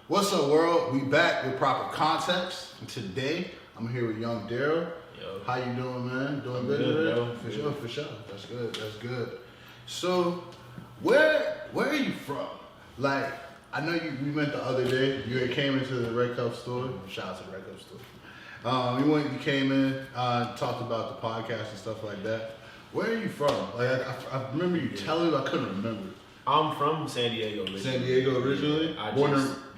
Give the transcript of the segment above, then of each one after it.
What's up, world? We back with proper context. And today, I'm here with Yung Daril. Yo. How you doing, man? Doing good, bro. For sure. That's good. So, where are you from? Like, I know we met the other day. You had came into the Red Cup store. Shout out to the Red Cup store. You came in, talked about the podcast and stuff like that. Where are you from? Like, I remember you telling me, I couldn't remember. I'm from San Diego originally. San Diego originally?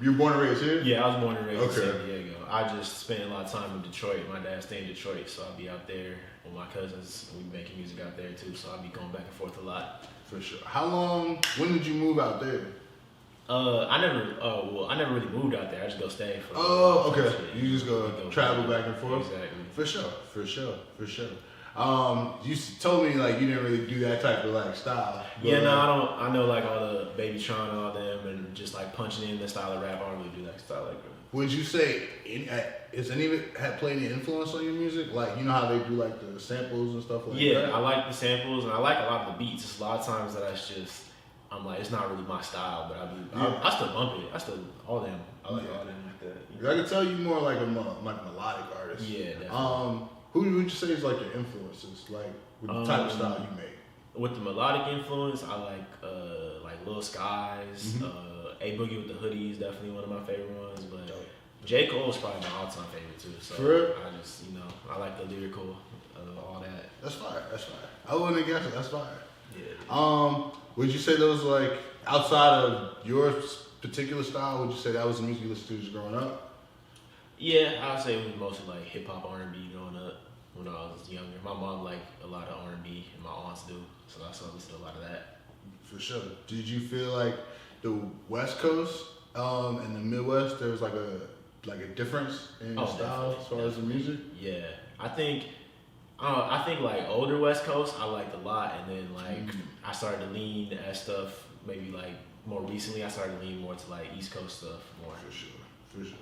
You were born and raised here? Yeah, I was born and raised in San Diego. I just spent a lot of time in Detroit. My dad stayed in Detroit, so I'll be out there with my cousins. We making music out there too, so I'll be going back and forth a lot. For sure. When did you move out there? I never really moved out there. I just go stay for. Oh, okay. You just go travel back and forth? Exactly. For sure. You told me like you didn't really do that type of like style. Yeah, no, I don't. I know like all the Baby Tron and all them, and just like punching in the style of rap. I don't really do that style like that. Would you say is any of it had played any influence on your music? Like you know how they do like the samples and stuff like that. Yeah, I like the samples and I like a lot of the beats. It's a lot of times that I'm like it's not really my style, but I still bump it. I still all them. I like all them like that. I can tell you more like a melodic artist. Yeah, definitely. Who would you say is like your influences, like with the type of style you make? With the melodic influence, I like Lil Skies, A Boogie with the Hoodie is definitely one of my favorite ones, but J. Cole is probably my all-time favorite too. So for real? I just I like the lyrical, all that. That's fire. I wouldn't have guessed it. That's fire. Yeah. Would you say those like outside of your particular style? Would you say that was the music you listened to just growing up? Yeah, I would say it was mostly like hip hop, R&B growing up. When I was younger, my mom liked a lot of R&B, and my aunts do, so I still listen to a lot of that. For sure. Did you feel like the West Coast and the Midwest there was like a difference in style as far as the music? Yeah, I think like older West Coast I liked a lot, and then like I started to lean at stuff maybe like more recently. I started to lean more to like East Coast stuff more. For sure.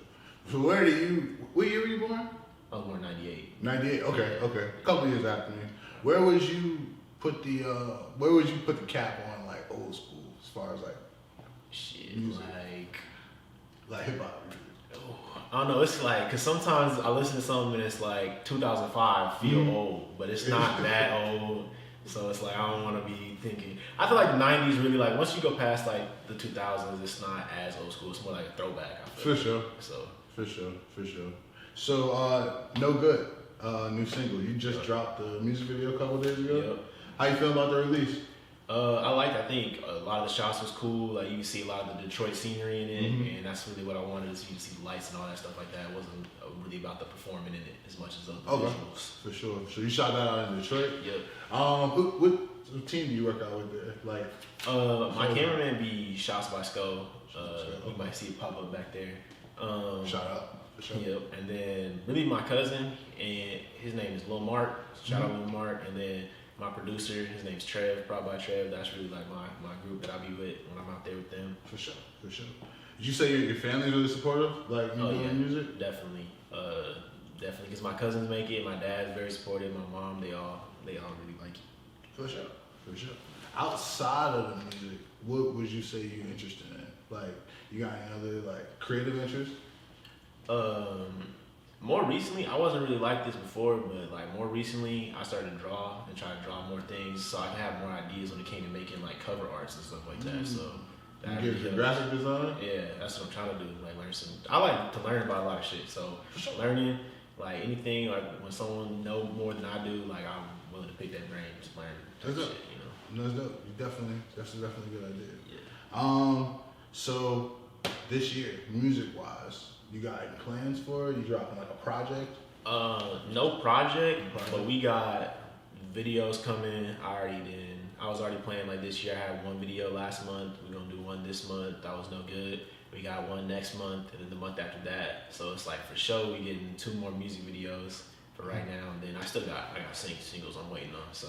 So what year were you born? I was born 98. 98. Okay. A couple years after me. Where would you put the cap on like old school as far as like music? like hip hop? I don't know. It's like because sometimes I listen to something and it's like 2005 feel old, but it's not that old. So it's like I don't want to be thinking. I feel like the 90s really like once you go past like the 2000s, it's not as old school. It's more like a throwback. I feel For sure. So, No Good, new single. You just dropped the music video a couple days ago. Yep. How you feel about the release? I think a lot of the shots was cool. Like you can see a lot of the Detroit scenery in it, and that's really what I wanted to see. You see the lights and all that stuff like that. It wasn't really about the performing in it as much as the visuals. For sure. So you shot that out in Detroit. Yep. What team do you work out with there? Like, my cameraman be Shots by Skull. You might see it pop up back there. Shout out. For sure. Yep, and then really my cousin, and his name is Lil Mark. Shout out Lil Mark, and then my producer, his name's Trez, Proud by Trev. That's really like my group that I be with when I'm out there with them. For sure. Did you say your family's really supportive? Like you doing music? Definitely, because my cousins make it. My dad's very supportive. My mom, they all really like it. For sure. Outside of the music, what would you say you're interested in? Like, you got any other like creative interests? More recently, I wasn't really like this before, but like more recently, I started to draw and try to draw more things so I can have more ideas when it came to making like cover arts and stuff like that. So that you get graphic design? Yeah, that's what I'm trying to do. Like learn some. I like to learn about a lot of shit. So learning like anything, like when someone know more than I do, like I'm willing to pick that brain, just learn that's shit. That's dope. That's definitely a good idea. Yeah. So this year, music wise, you got any plans for it? You dropping like a project? No project, but we got videos coming. I was already playing like this year. I had one video last month. We're gonna do one this month. That was no good. We got one next month, and then the month after that. So it's like for sure we getting 2 more music videos for right now, and then I got singles I'm waiting on. So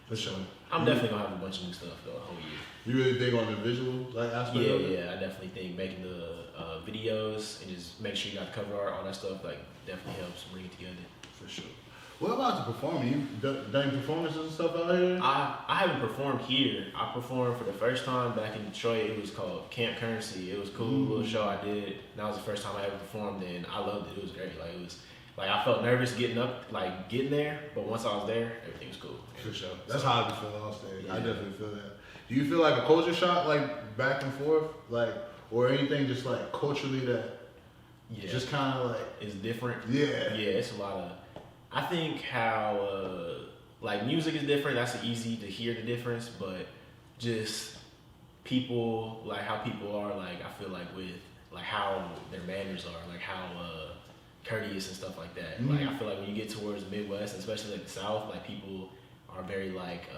for sure, I'm definitely gonna have a bunch of new stuff the whole year. You really big on the visual aspect of it? Yeah, I definitely think making the videos and just make sure you got the cover art, all that stuff, like definitely helps bring it together. For sure. What about the performing? You done performances and stuff out here? I haven't performed here. I performed for the first time back in Detroit. It was called Camp Currency. It was a cool little show I did. That was the first time I ever performed, and I loved it. It was great. Like it was, like I felt nervous getting there, but once I was there, everything was cool. For sure. That's how I be feeling on stage. Yeah. I definitely feel that. Do you feel like a culture shock, like back and forth, like, or anything just like culturally that just kind of like it's different? Yeah. Yeah, it's a lot of. I think how like music is different. That's easy to hear the difference, but just people, like how people are, like I feel like with like how their manners are, like how courteous and stuff like that. Like I feel like when you get towards the Midwest, especially like the South, like people are very like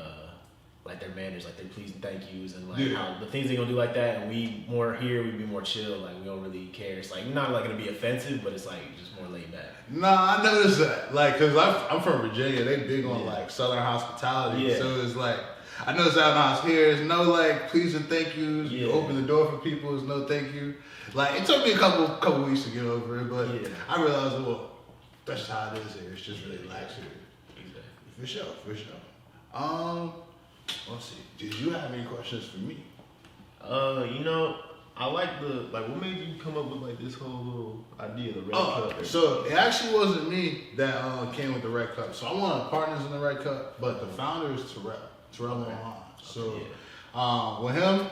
their manners, like their please and thank yous, and like how the things they gonna do like that. And we more here, we be more chill. Like we don't really care. It's like not like gonna be offensive, but it's like just more laid back. Nah, I noticed that. Like, cause I'm from Virginia. They big on like Southern hospitality. Yeah. So it's like I noticed out in the house here, there's no like please and thank yous. You open the door for people, there's no thank you. Like it took me a couple weeks to get over it, but I realized, well, that's just how it is here. It's just really lax here. Exactly. For sure. Let's see. Did you have any questions for me? You know, I like what made you come up with like this whole little idea of the red cup? So it actually wasn't me that came with the red cup. So I'm one of the partners in the red cup, but the founder is Terrell Mohan. So with him,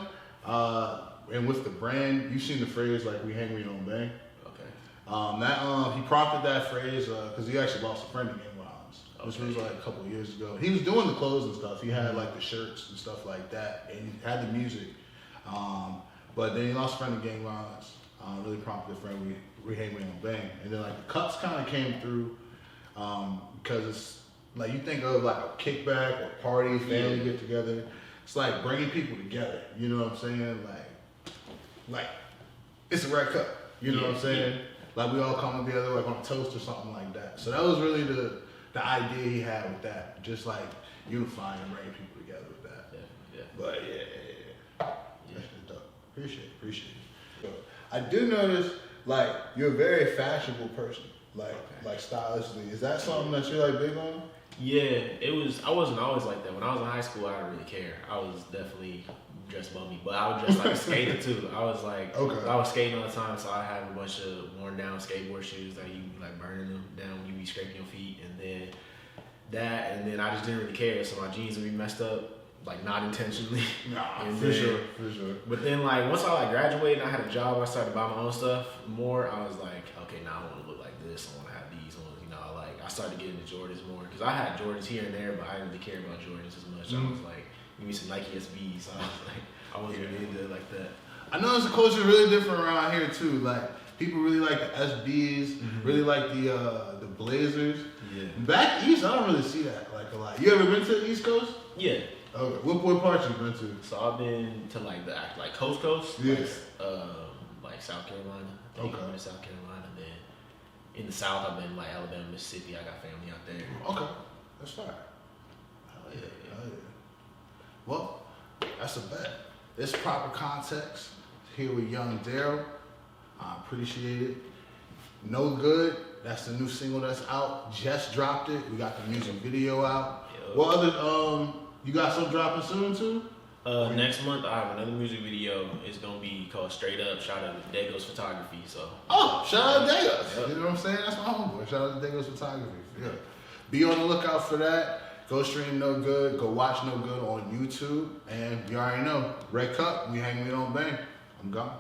and with the brand, you've seen the phrase like "we hang, we don't bang." Okay. He prompted that phrase because he actually lost a friend in gang violence. This was like a couple of years ago. He was doing the clothes and stuff. He had like the shirts and stuff like that, and he had the music. But then he lost a friend in gang violence. Really prompted a friend. We hang, we don't bang. And then like the cups kind of came through because it's like you think of like a kickback or party, family get together. It's like bringing people together. You know what I'm saying? Like it's a red cup. You know what I'm saying? Like we all come together like on a toast or something like that. So that was really the idea he had with that. Just like unifying and bringing people together with that. But that's just dope. Appreciate it. I do notice like you're a very fashionable person. Like stylistically. Is that something that you're like big on? Yeah, it was. I wasn't always like that. When I was in high school, I didn't really care. I was definitely dressed bummy, but I was just like a skater too. I was like, I was skating all the time, so I had a bunch of worn down skateboard shoes that you be like burning them down when you be scraping your feet, and then I just didn't really care. So my jeans would be messed up, like not intentionally. Nah, for sure. But then like once I like graduated and I had a job, I started buying my own stuff more. I was like, okay, now I want to look like this. I want to have these ones. You know, I started getting into Jordans more because I had Jordans here and there, but I didn't really care about Jordans as much. I was like, give me some Nike SBs. So I was like, I wasn't really into it like that. I know the culture really different around here too. Like people really like the SBs, really like the Blazers. Yeah. Back east, I don't really see that like a lot. You ever been to the East Coast? Yeah. Okay. What parts you been to? So I've been to like the coast. Yeah. Like South Carolina. Okay. I've been to South Carolina. Then in the South, I've been like Alabama, Mississippi. I got family out there. Okay. That's fine. Hell yeah. Well, that's a bet. It's proper context. Here with Yung Daril. I appreciate it. No Good. That's the new single that's out. Just dropped it. We got the music video out. Yo. What other you got some dropping soon too? Next month I have another music video. It's gonna be called Straight Up. Shout out to Dago's Photography. So shout out to Dagos. Yep. You know what I'm saying? That's my homeboy. Shout out to Dago's Photography. Yeah. Be on the lookout for that. Go stream No Good. Go watch No Good on YouTube. And you already know, Red Cup, we hang, we don't bang. I'm gone.